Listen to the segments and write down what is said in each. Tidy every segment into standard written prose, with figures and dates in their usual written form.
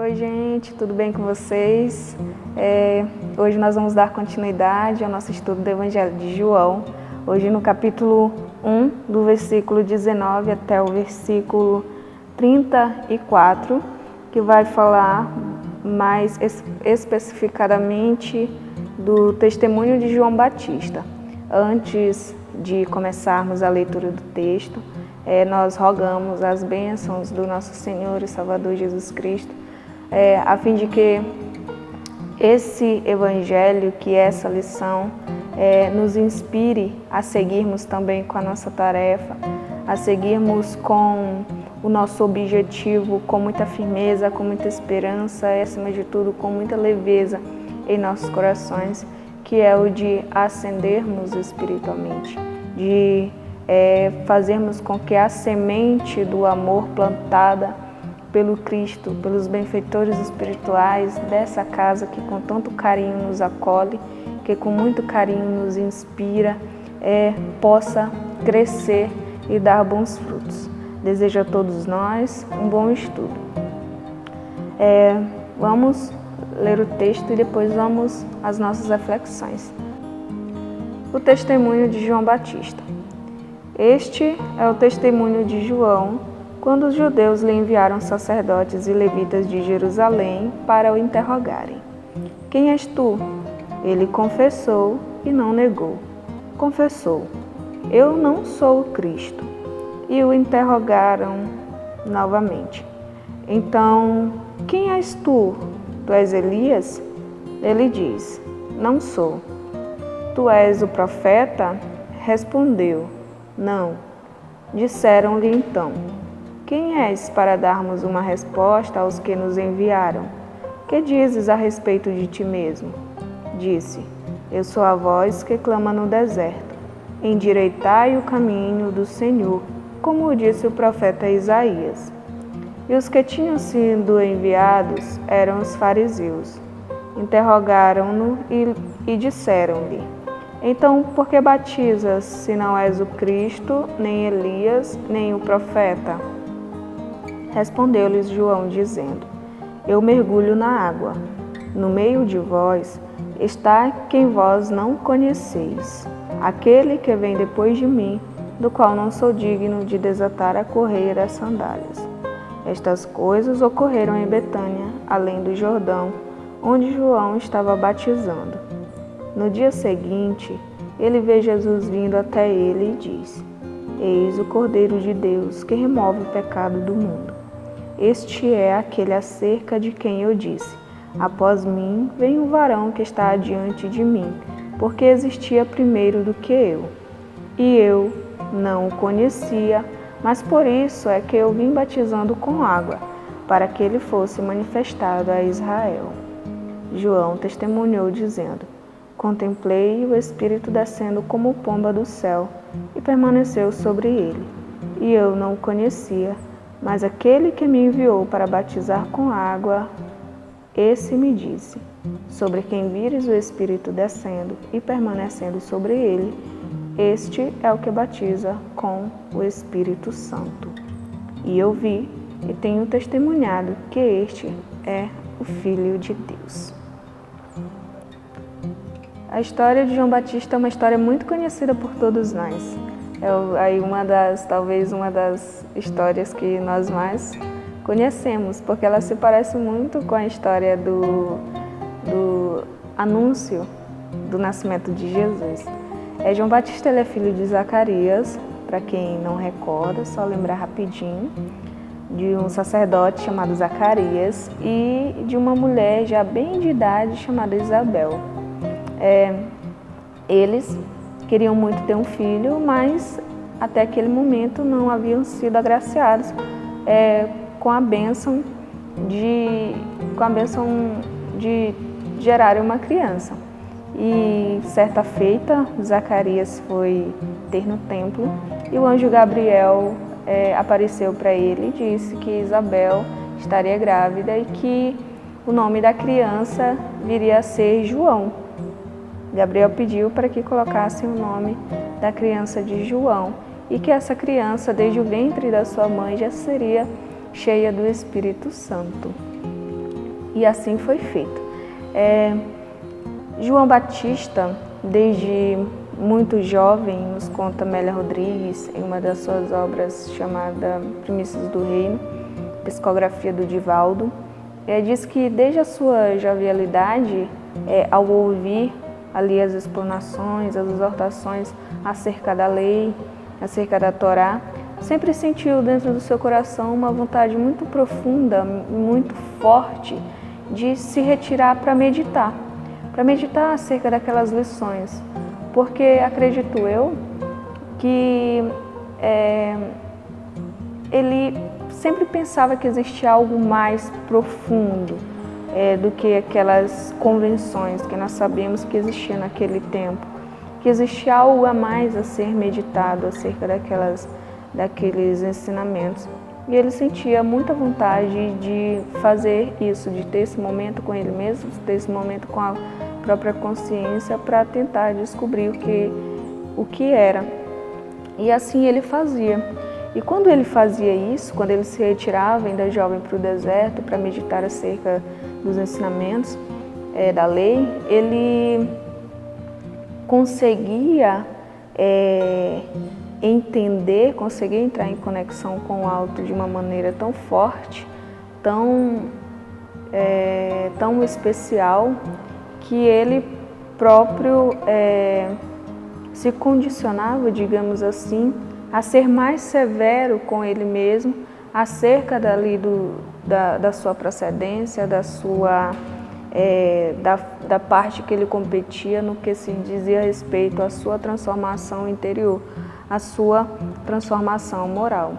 Oi, gente, tudo bem com vocês? Hoje nós vamos dar continuidade ao nosso estudo do Evangelho de João. Hoje no capítulo 1, do versículo 19 até o versículo 34, que vai falar mais especificadamente do testemunho de João Batista. Antes de começarmos a leitura do texto, nós rogamos as bênçãos do nosso Senhor e Salvador Jesus Cristo, a fim de que esse Evangelho, que essa lição, nos inspire a seguirmos também com a nossa tarefa, a seguirmos com o nosso objetivo com muita firmeza, com muita esperança e, acima de tudo, com muita leveza em nossos corações, que é o de ascendermos espiritualmente, de fazermos com que a semente do amor plantada pelo Cristo, pelos benfeitores espirituais dessa casa que com tanto carinho nos acolhe, que com muito carinho nos inspira, possa crescer e dar bons frutos. Desejo a todos nós um bom estudo. Vamos ler o texto e depois vamos às nossas reflexões. O testemunho de João Batista. Este é o testemunho de João, quando os judeus lhe enviaram sacerdotes e levitas de Jerusalém para o interrogarem. Quem és tu? Ele confessou e não negou. Confessou: eu não sou o Cristo. E o interrogaram novamente. Então, quem és tu? Tu és Elias? Ele diz: não sou. Tu és o profeta? Respondeu: não. Disseram-lhe então: quem és para darmos uma resposta aos que nos enviaram? Que dizes a respeito de ti mesmo? Disse: eu sou a voz que clama no deserto. Endireitai o caminho do Senhor, como disse o profeta Isaías. E os que tinham sido enviados eram os fariseus. Interrogaram-no e disseram-lhe: então, por que batizas, se não és o Cristo, nem Elias, nem o profeta? Respondeu-lhes João, dizendo: eu mergulho na água. No meio de vós está quem vós não conheceis, aquele que vem depois de mim, do qual não sou digno de desatar a correia das sandálias. Estas coisas ocorreram em Betânia, além do Jordão, onde João estava batizando. No dia seguinte, ele vê Jesus vindo até ele e diz: eis o Cordeiro de Deus que remove o pecado do mundo. Este é aquele acerca de quem eu disse: após mim vem um varão que está adiante de mim, porque existia primeiro do que eu. E eu não o conhecia, mas por isso é que eu vim batizando com água, para que ele fosse manifestado a Israel. João testemunhou, dizendo: contemplei o Espírito descendo como pomba do céu, e permaneceu sobre ele. E eu não o conhecia, mas aquele que me enviou para batizar com água, esse me disse: sobre quem vires o Espírito descendo e permanecendo sobre ele, este é o que batiza com o Espírito Santo. E eu vi e tenho testemunhado que este é o Filho de Deus. A história de João Batista é uma história muito conhecida por todos nós. Talvez uma das histórias que nós mais conhecemos, porque ela se parece muito com a história do anúncio do nascimento de Jesus. João Batista ele é filho de Zacarias, para quem não recorda, só lembrar rapidinho, de um sacerdote chamado Zacarias e de uma mulher já bem de idade chamada Isabel. Eles queriam muito ter um filho, mas até aquele momento não haviam sido agraciados com a bênção de gerar uma criança. E certa feita, Zacarias foi ter no templo e o anjo Gabriel apareceu para ele e disse que Isabel estaria grávida e que o nome da criança viria a ser João. Gabriel pediu para que colocassem o nome da criança de João e que essa criança, desde o ventre da sua mãe, já seria cheia do Espírito Santo. E assim foi feito. João Batista, desde muito jovem, nos conta Amélia Rodrigues em uma das suas obras chamada Primícias do Reino, Psicografia do Divaldo, diz que desde a sua jovialidade, ao ouvir ali as explanações, as exortações acerca da lei, acerca da Torá, sempre sentiu dentro do seu coração uma vontade muito profunda, muito forte de se retirar para meditar acerca daquelas lições, porque acredito eu que ele sempre pensava que existia algo mais profundo do que aquelas convenções que nós sabemos que existia naquele tempo, que existia algo a mais a ser meditado acerca daqueles ensinamentos. E ele sentia muita vontade de fazer isso, de ter esse momento com ele mesmo, de ter esse momento com a própria consciência para tentar descobrir o que era. E assim ele fazia. E quando ele fazia isso, quando ele se retirava ainda jovem para o deserto para meditar acerca dos ensinamentos da lei, ele conseguia entender, conseguia entrar em conexão com o alto de uma maneira tão forte, tão especial, que ele próprio se condicionava, digamos assim, a ser mais severo com ele mesmo acerca da sua procedência, da parte que ele competia no que se dizia respeito à sua transformação interior, à sua transformação moral.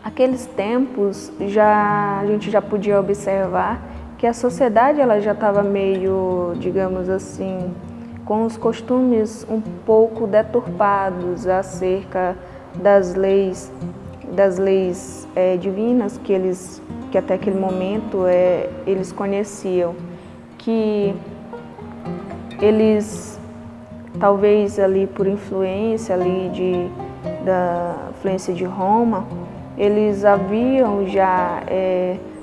Aqueles tempos a gente já podia observar que a sociedade ela já estava meio, digamos assim, com os costumes um pouco deturpados acerca das leis divinas que até aquele momento eles conheciam, que eles talvez ali por influência da influência de Roma, eles haviam já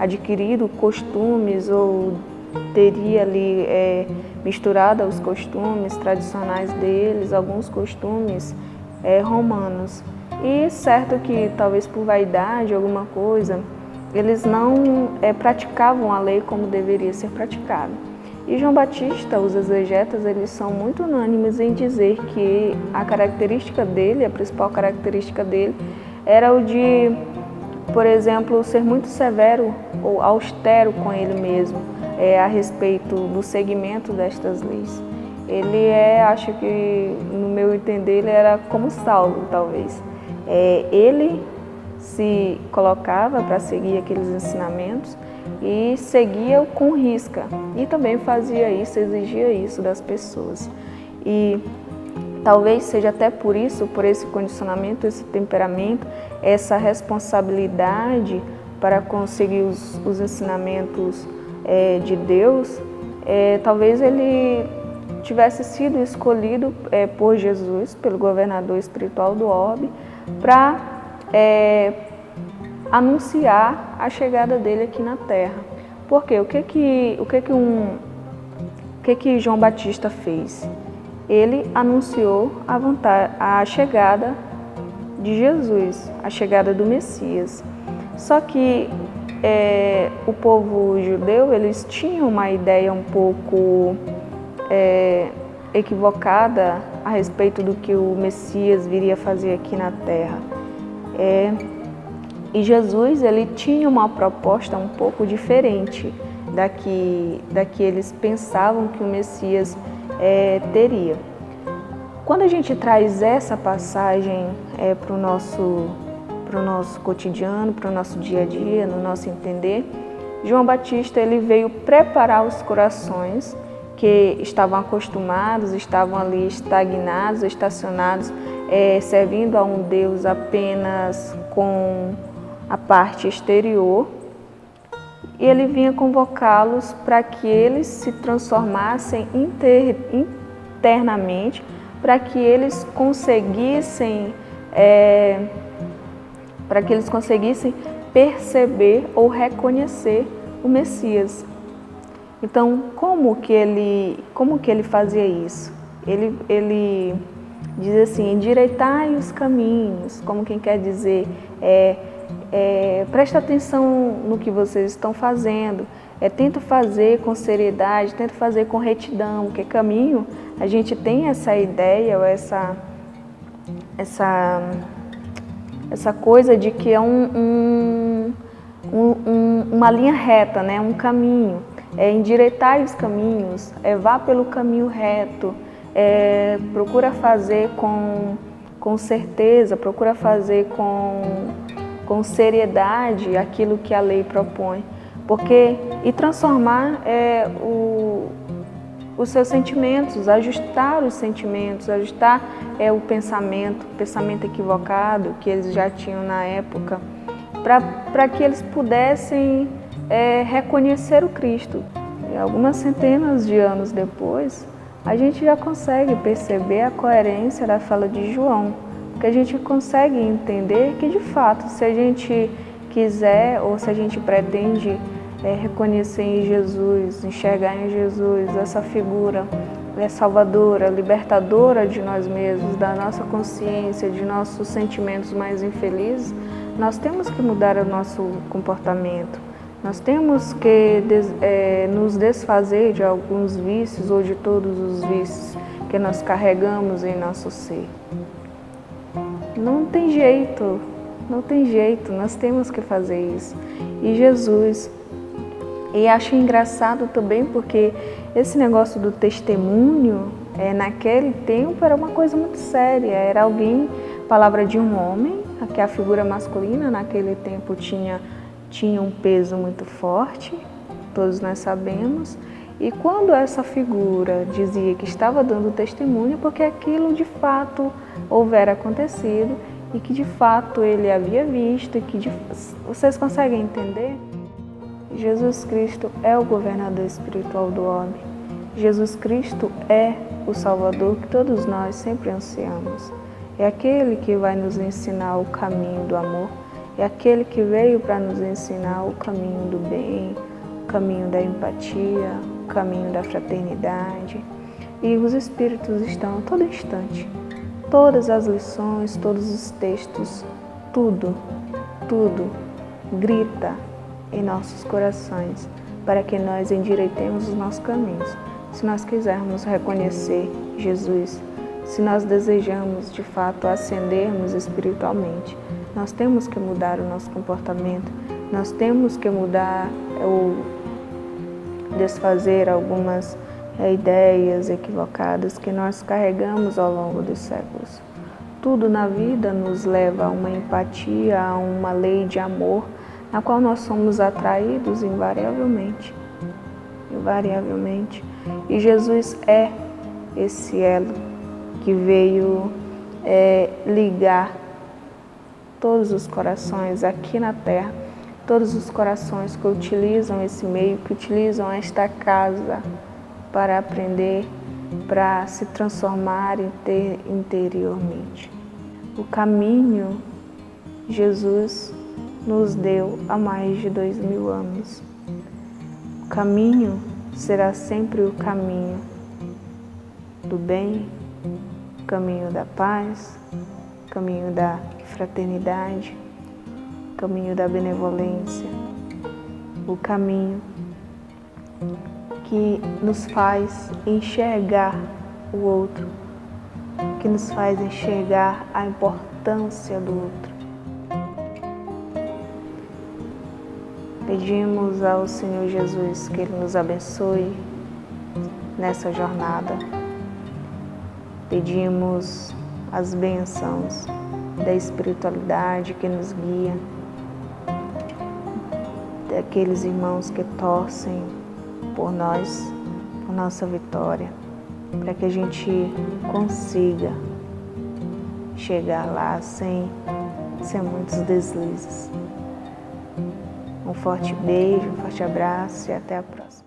adquirido costumes ou teria ali misturado aos costumes tradicionais deles, alguns costumes romanos. E certo que talvez por vaidade, alguma coisa, eles não praticavam a lei como deveria ser praticada. E João Batista, os exegetas, eles são muito unânimes em dizer que a característica dele, a principal característica dele, era o de, por exemplo, ser muito severo ou austero com ele mesmo, a respeito do seguimento destas leis. Ele acho que, no meu entender, ele era como Saulo, talvez. Ele se colocava para seguir aqueles ensinamentos e seguia com risca. E também fazia isso, exigia isso das pessoas. E talvez seja até por isso, por esse condicionamento, esse temperamento, essa responsabilidade para conseguir os ensinamentos de Deus, talvez ele tivesse sido escolhido por Jesus, pelo governador espiritual do orbe, para anunciar a chegada dele aqui na Terra. Por quê? O que João Batista fez? Ele anunciou a chegada de Jesus, a chegada do Messias. Só que o povo judeu, eles tinham uma ideia um pouco equivocada a respeito do que o Messias viria fazer aqui na Terra. E Jesus, ele tinha uma proposta um pouco diferente da que eles pensavam que o Messias teria. Quando a gente traz essa passagem para o nosso cotidiano, para o nosso dia a dia, no nosso entender, João Batista ele veio preparar os corações que estavam acostumados, estavam ali estagnados, estacionados, servindo a um Deus apenas com a parte exterior, e ele vinha convocá-los para que eles se transformassem internamente, para que eles conseguissem perceber ou reconhecer o Messias. Então, como que ele fazia isso? Ele diz assim, endireitai os caminhos, como quem quer dizer, presta atenção no que vocês estão fazendo, tenta fazer com seriedade, tenta fazer com retidão, porque caminho, a gente tem essa ideia, ou essa coisa de que é uma linha reta, né? Um caminho. Endireitai os caminhos, vá pelo caminho reto, procura fazer com certeza, procura fazer com seriedade aquilo que a lei propõe, e transformar os seus sentimentos, ajustar os sentimentos, ajustar o pensamento equivocado que eles já tinham na época, para que eles pudessem reconhecer o Cristo. E algumas centenas de anos depois, a gente já consegue perceber a coerência da fala de João, porque a gente consegue entender que, de fato, se a gente quiser ou se a gente pretende reconhecer em Jesus, enxergar em Jesus essa figura salvadora, libertadora de nós mesmos, da nossa consciência, de nossos sentimentos mais infelizes, nós temos que mudar o nosso comportamento. Nós temos que nos desfazer de alguns vícios ou de todos os vícios que nós carregamos em nosso ser. Não tem jeito, nós temos que fazer isso. E Jesus, e acho engraçado também porque esse negócio do testemunho, naquele tempo era uma coisa muito séria, era alguém, palavra de um homem, que a figura masculina naquele tempo tinha um peso muito forte, todos nós sabemos, e quando essa figura dizia que estava dando testemunho, porque aquilo de fato houvera acontecido e que de fato ele havia visto, vocês conseguem entender? Jesus Cristo é o governador espiritual do homem. Jesus Cristo é o Salvador que todos nós sempre ansiamos. É aquele que vai nos ensinar o caminho do amor. É aquele que veio para nos ensinar o caminho do bem, o caminho da empatia, o caminho da fraternidade. E os Espíritos estão a todo instante. Todas as lições, todos os textos, tudo grita em nossos corações para que nós endireitemos os nossos caminhos. Se nós quisermos reconhecer Jesus, se nós desejamos de fato ascendermos espiritualmente, nós temos que mudar o nosso comportamento, nós temos que mudar ou desfazer algumas ideias equivocadas que nós carregamos ao longo dos séculos. Tudo na vida nos leva a uma empatia, a uma lei de amor, na qual nós somos atraídos invariavelmente. E Jesus é esse elo que veio ligar todos os corações aqui na Terra, todos os corações que utilizam esse meio, que utilizam esta casa para aprender, para se transformar interiormente. O caminho Jesus nos deu há mais de 2000 anos. O caminho será sempre o caminho do bem, o caminho da paz, o caminho da fraternidade, o caminho da benevolência, o caminho que nos faz enxergar o outro, que nos faz enxergar a importância do outro. Pedimos ao Senhor Jesus que Ele nos abençoe nessa jornada. Pedimos as bênçãos da espiritualidade que nos guia, daqueles irmãos que torcem por nós, por nossa vitória, para que a gente consiga chegar lá sem muitos deslizes. Um forte beijo, um forte abraço e até a próxima.